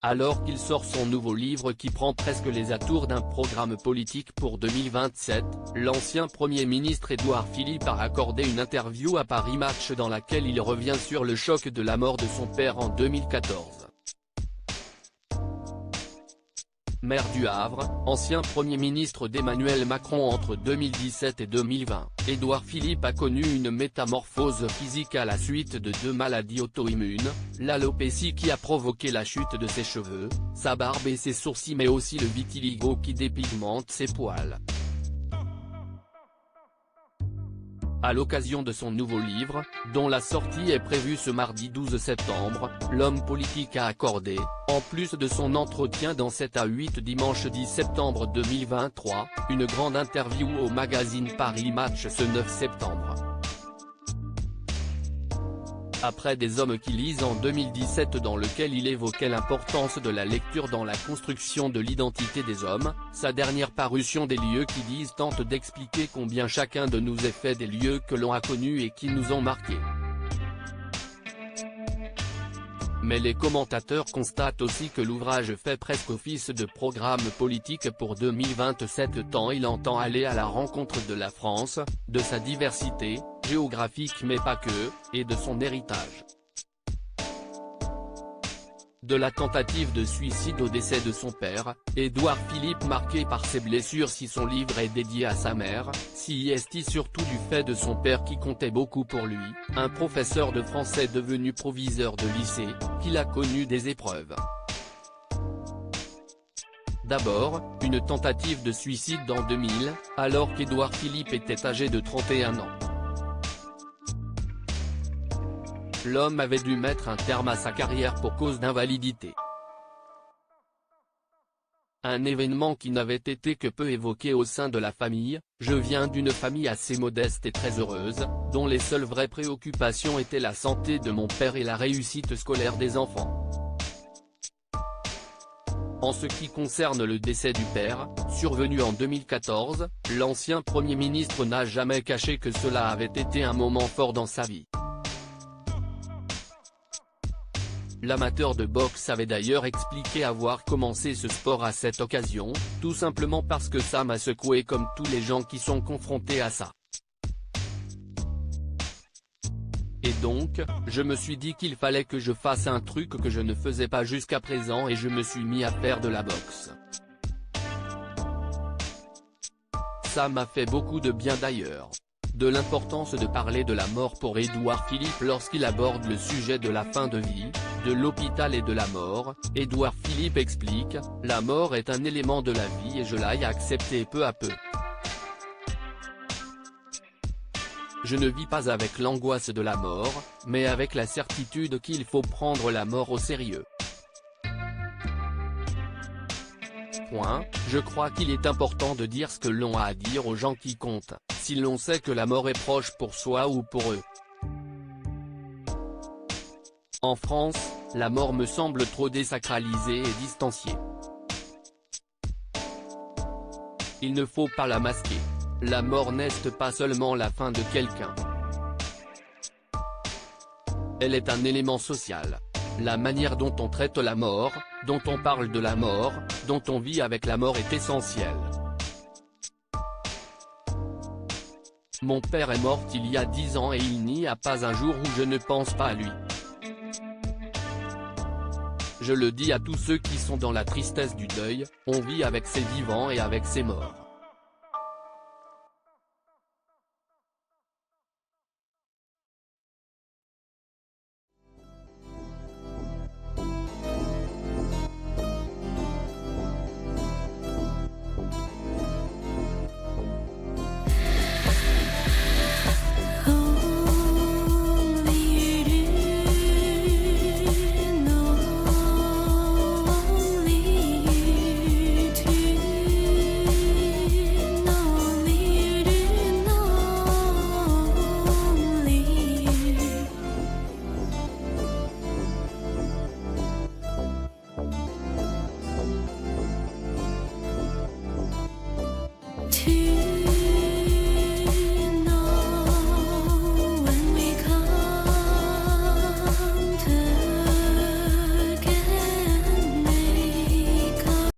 Alors qu'il sort son nouveau livre qui prend presque les atours d'un programme politique pour 2027, l'ancien Premier ministre Édouard Philippe a accordé une interview à Paris Match dans laquelle il revient sur le choc de la mort de son père en 2014. Maire du Havre, ancien Premier ministre d'Emmanuel Macron entre 2017 et 2020, Édouard Philippe a connu une métamorphose physique à la suite de 2 maladies auto-immunes, l'alopécie qui a provoqué la chute de ses cheveux, sa barbe et ses sourcils mais aussi le vitiligo qui dépigmente ses poils. À l'occasion de son nouveau livre, dont la sortie est prévue ce mardi 12 septembre, l'homme politique a accordé, en plus de son entretien dans 7 à 8 dimanche 10 septembre 2023, une grande interview au magazine Paris Match ce 9 septembre. Après Des hommes qui lisent en 2017 dans lequel il évoquait l'importance de la lecture dans la construction de l'identité des hommes, sa dernière parution Des lieux qui disent tente d'expliquer combien chacun de nous est fait des lieux que l'on a connus et qui nous ont marqués. Mais les commentateurs constatent aussi que l'ouvrage fait presque office de programme politique pour 2027 tant il entend aller à la rencontre de la France, de sa diversité, géographique mais pas que, et de son héritage. De la tentative de suicide au décès de son père, Édouard Philippe marqué par ses blessures si son livre est dédié à sa mère, s'y est surtout du fait de son père qui comptait beaucoup pour lui, un professeur de français devenu proviseur de lycée, qu'il a connu des épreuves. D'abord, une tentative de suicide en 2000, alors qu'Édouard Philippe était âgé de 31 ans. L'homme avait dû mettre un terme à sa carrière pour cause d'invalidité. Un événement qui n'avait été que peu évoqué au sein de la famille. Je viens d'une famille assez modeste et très heureuse, dont les seules vraies préoccupations étaient la santé de mon père et la réussite scolaire des enfants. En ce qui concerne le décès du père, survenu en 2014, l'ancien Premier ministre n'a jamais caché que cela avait été un moment fort dans sa vie. L'amateur de boxe avait d'ailleurs expliqué avoir commencé ce sport à cette occasion, tout simplement parce que ça m'a secoué comme tous les gens qui sont confrontés à ça. Et donc, je me suis dit qu'il fallait que je fasse un truc que je ne faisais pas jusqu'à présent et je me suis mis à faire de la boxe. Ça m'a fait beaucoup de bien d'ailleurs. De l'importance de parler de la mort pour Édouard Philippe lorsqu'il aborde le sujet de la fin de vie, de l'hôpital et de la mort, Édouard Philippe explique, la mort est un élément de la vie et je l'ai accepté peu à peu. Je ne vis pas avec l'angoisse de la mort, mais avec la certitude qu'il faut prendre la mort au sérieux. Je crois qu'il est important de dire ce que l'on a à dire aux gens qui comptent, si l'on sait que la mort est proche pour soi ou pour eux. En France, la mort me semble trop désacralisée et distanciée. Il ne faut pas la masquer. La mort n'est pas seulement la fin de quelqu'un. Elle est un élément social. La manière dont on traite la mort, dont on parle de la mort, dont on vit avec la mort est essentielle. Mon père est mort il y a 10 ans et il n'y a pas un jour où je ne pense pas à lui. Je le dis à tous ceux qui sont dans la tristesse du deuil, on vit avec ses vivants et avec ses morts.